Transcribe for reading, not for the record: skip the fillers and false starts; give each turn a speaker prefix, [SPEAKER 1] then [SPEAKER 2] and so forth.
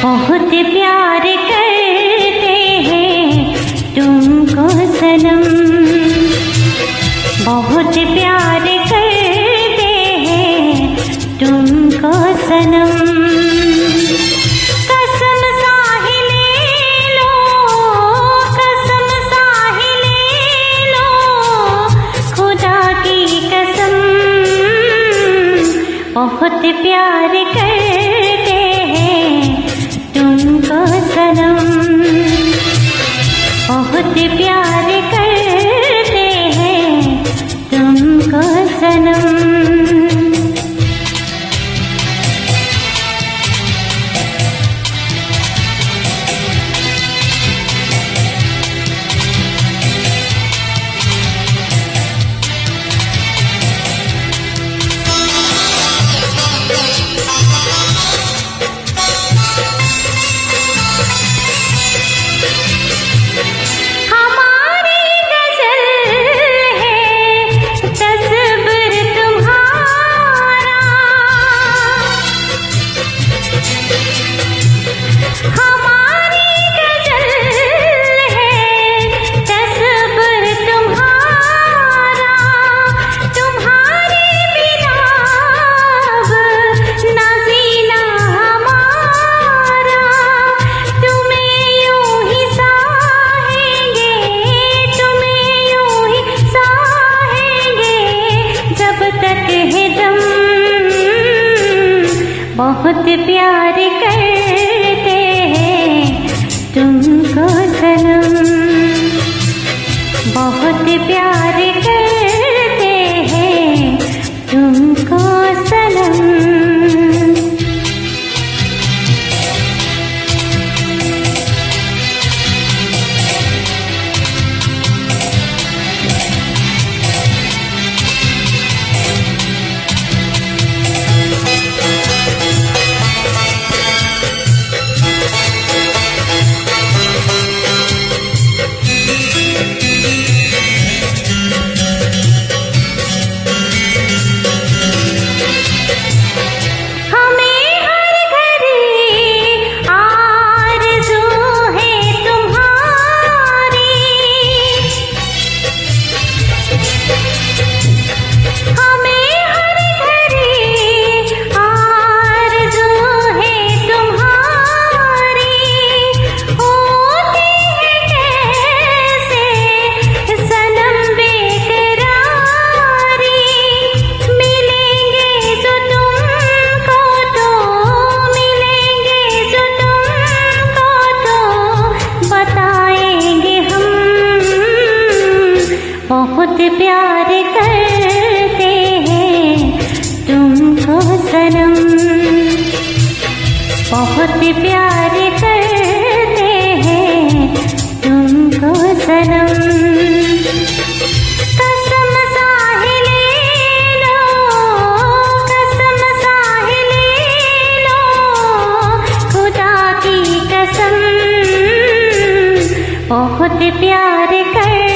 [SPEAKER 1] बहुत प्यार करते हैं तुमको सनम, बहुत प्यार करते हैं तुमको सनम। कसम सा ही ले लो, कसम सा ही ले लो, खुदा की कसम। बहुत प्यार करते हैं तुमको सनम, बहुत प्यार करते हैं तुमको सनम। बहुत प्यार करते हैं तुमको सनम, बहुत प्यार करते हैं तुमको सनम। बहुत प्यार करते हैं तुमको सनम, बहुत प्यार करते हैं तुमको सनम। कसम सा ही ले लो, कसम सा ही ले लो, खुदा की कसम। बहुत प्यार कर